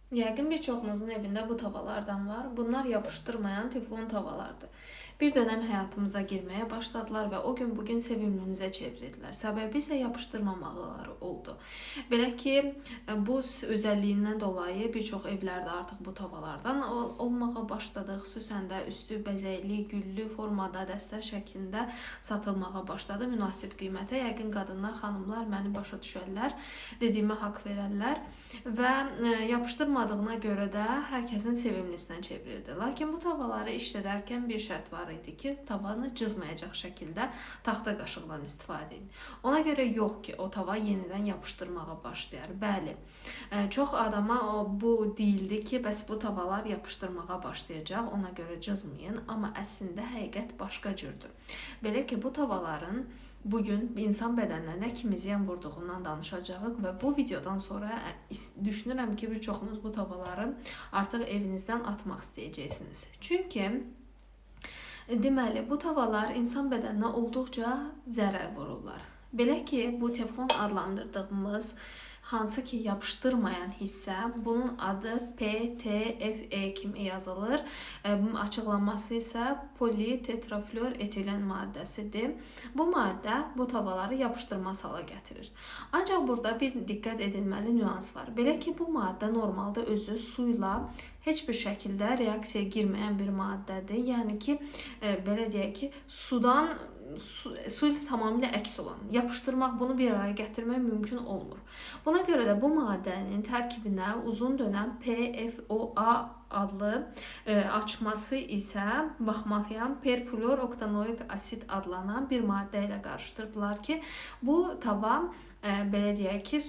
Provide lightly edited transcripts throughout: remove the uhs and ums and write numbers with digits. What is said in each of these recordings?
Yəqin bir çoxunuzun evində bu tavalardan var. Bunlar yapışdırmayan teflon tavalardır. Bir dönəm həyatımıza girməyə başladılar və o gün bugün sevimlimizə çevrildilər. Səbəbi isə yapışdırmamaqları oldu. Belə ki, bu özəlliyindən dolayı bir çox evlərdə artıq bu tavalardan olmağa başladı. Xüsusən də üstü bəzəkli, güllü formada, dəstə şəklində satılmağa başladı. Münasib qiymətə. Yəqin qadınlar, xanımlar məni başa düşərlər, dediyimə haqq verərlər və yapışdırmadığına görə də hər kəsin sevimlisinə çevrildi. Lakin bu tavaları işlədərkən bir şərt var idi ki, tavanı cızmayacaq şəkildə taxta qaşıqdan istifadə edin. Ona görə yox ki, o tava yenidən yapışdırmağa başlayar. Bəli, çox adama bu deyildi ki, bəs bu tavalar yapışdırmağa başlayacaq, ona görə cızmayın. Amma əslində həqiqət başqa cürdür. Belə ki, bu tavaların bugün insan bədəninə nə kimi ziyan vurduğundan danışacağıq və bu videodan sonra düşünürəm ki, bir çoxunuz bu tavaları artıq evinizdən atmaq istəyəcəksiniz. Çünki deməli, bu tavalar insan bədəninə olduqca zərər vururlar. Belə ki, bu teflon adlandırdığımız hansı ki yapışdırmayan hissə, bunun adı PTFE kimi yazılır. Açıqlaması isə politetraflor etilen maddəsidir. Bu maddə bu tavalları yapışdırmaz hala gətirir. Ancaq burada bir diqqət edilməli nüans var. Belə ki, bu maddə normalda özü su ilə heç bir şəkildə reaksiyaya girməyən bir maddədir. Yəni ki, belə deyək ki, su ilə tamamilə əks olan, yapışdırmaq, bunu bir araya gətirmək mümkün olmur. Buna görə də bu maddənin tərkibinə uzun dönəm PFOA adlı açması isə baxmalıyam perfluor oktanoik asid adlanan bir maddə ilə qarışdırdılar ki, bu tava belə deyək ki,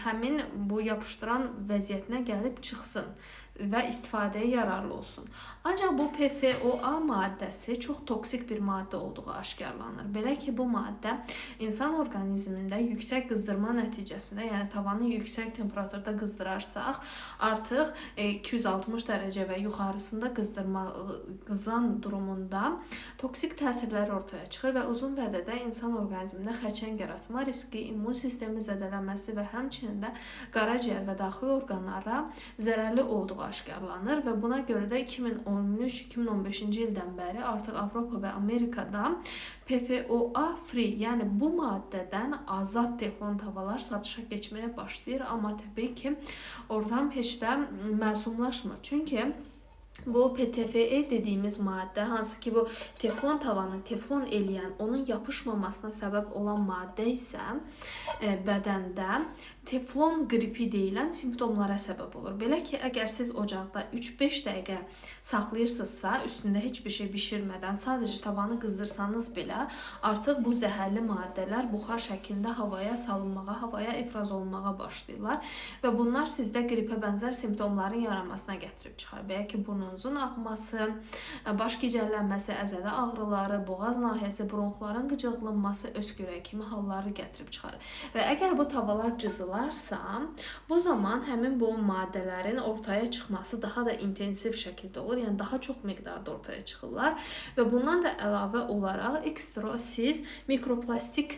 həmin bu yapışdıran vəziyyətinə gəlib çıxsın və istifadəyə yararlı olsun. Ancaq bu PFOA maddəsi çox toksik bir maddə olduğu aşkarlanır. Belə ki, bu maddə insan orqanizmində yüksək qızdırma nəticəsində, yəni tavanı yüksək temperaturda qızdırarsaq, artıq 260 dərəcə və yuxarısında qızan durumunda toksik təsirlər ortaya çıxır və uzun vədədə insan orqanizmində xərçəng yaratma riski, immun sistemi zədələnməsi və həmçinin də qaraciyər və daxili orqanlara zərərli olduğu aşkarlanır və buna görə də 2013-2015-ci ildən bəri artıq Avropa və Amerikada PFOA free, yəni bu maddədən azad teflon tavalar satışa keçməyə başlayır. Amma təbii ki, oradan heç də məsumlaşmır. Çünki bu PTFE dediyimiz maddə, hansı ki bu teflon tavanı teflon eləyən, onun yapışmamasına səbəb olan maddə isə bədəndə teflon qripi deyilən simptomlara səbəb olur. Belə ki, əgər siz ocaqda 3-5 dəqiqə saxlayırsınızsa, üstündə heç bir şey bişirmədən sadəcə tavanı qızdırsanız belə, artıq bu zəhərli maddələr buxar şəklində havaya salınmağa, havaya ifraz olunmağa başlayırlar və bunlar sizdə qripə bənzər simptomların yaranmasına gətirib çıxar. Belə ki, burnunuzun axması, baş gicəllənməsi, əzələ ağrıları, boğaz nahiyəsi, bronxların qıcıqlanması, öskürək kimi halları gətirib çıxarır. Və əgər bu tavalar cızılır, bu zaman həmin bu maddələrin ortaya çıxması daha da intensiv şəkildə olur. Yəni daha çox miqdarda ortaya çıxırlar və bundan da əlavə olaraq ekstra siz mikroplastik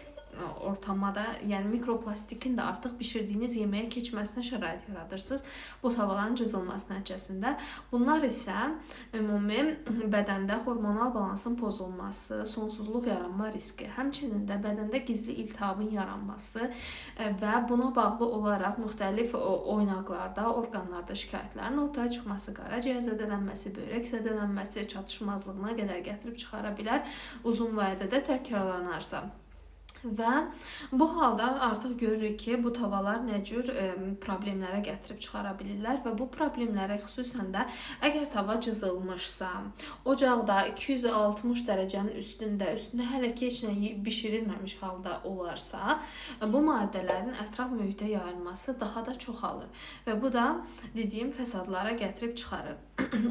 ortamada, yəni mikroplastikin də artıq bişirdiyiniz yeməyə keçməsinə şərait yaradırsınız bu tavaların cızılması nəticəsində. Bunlar isə ümumi bədəndə hormonal balansın pozulması, sonsuzluq yaranma riski, həmçinin də bədəndə gizli iltihabın yaranması və buna bağlı olaraq müxtəlif oynaqlarda, orqanlarda şikayətlərin ortaya çıxması, qaraciyər zədələnməsi, böyrək zədələnməsi, çatışmazlığına qədər gətirib çıxara bilər uzun vədədə təkrarlanarsa. Və bu halda artıq görürük ki, bu tavalar nə cür problemlərə gətirib çıxara bilirlər və bu problemlərə xüsusən də əgər tava cızılmışsa, ocaqda 260 dərəcənin üstündə hələ ki heç nə bişirilməmiş halda olarsa, bu maddələrin ətraf mühitə yayılması daha da çoxalır və bu da dediyim fəsadlara gətirib çıxarır.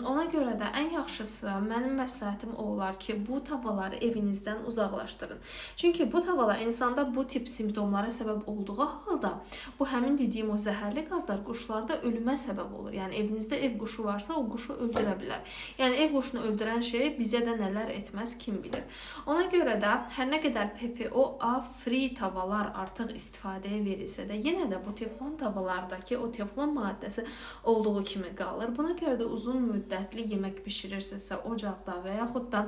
Ona görə də ən yaxşısı mənim məsləhətim o olar ki, bu tavaları evinizdən uzaqlaşdırın. Çünki bu tavalar insanda bu tip simptomlara səbəb olduğu halda bu həmin dediyim o zəhərli qazlar quşlarda ölümə səbəb olur. Yəni evinizdə ev quşu varsa o quşu öldürə bilər. Yəni ev quşunu öldürən şey bizə də nələr etməz kim bilir. Ona görə də hər nə qədər PFOA free tavalar artıq istifadəyə verilsə də yenə də bu teflon tavalardakı o teflon maddəsi olduğu kimi qalır. Buna görə də uzun müddətli yemək bişirirsinizsə ocaqda və yaxud da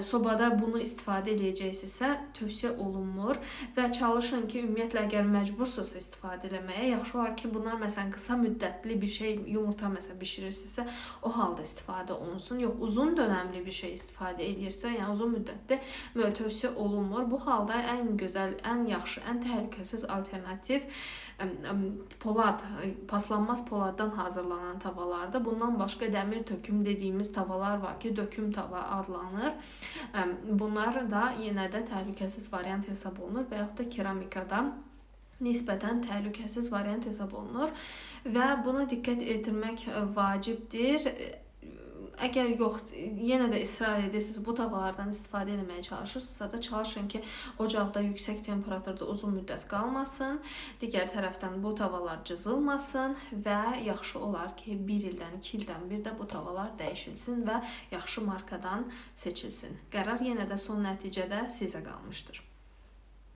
sobada bunu istifadə edəcəksinizsə tövsiyə olunmur və çalışın ki, ümumiyyətlə əgər məcbursunuzsa istifadə etməyə, yaxşı olar ki, bunlar məsələn qısa müddətli bir şey, yumurta məsələn bişirirsinizsə, o halda istifadə olunsun. Yox, uzun dönəmli bir şey istifadə edirsə, yəni uzun müddətli tövsiyə olunmur. Bu halda ən gözəl, ən yaxşı, ən təhlükəsiz alternativ polad, paslanmaz poladdan hazırlanan tavalardır. Bundan başqa dəmir töküm dediyimiz tavalar var ki, döküm tava adlanır. Bunlar da yenə də təhlükəsiz variant hesab olunur və yaxud da keramikada nisbətən təhlükəsiz variant hesab olunur və buna diqqət etdirmək vacibdir. Əgər yox, yenə də israr edirsiniz, bu tavalardan istifadə etməyə çalışırsınızsa da çalışın ki, ocaqda yüksək temperaturda uzun müddət qalmasın. Digər tərəfdən bu tavalar cızılmasın və yaxşı olar ki, 1 ildən, 2 ildən bir də bu tavalar dəyişilsin və yaxşı markadan seçilsin. Qərar yenə də son nəticədə sizə qalmışdır.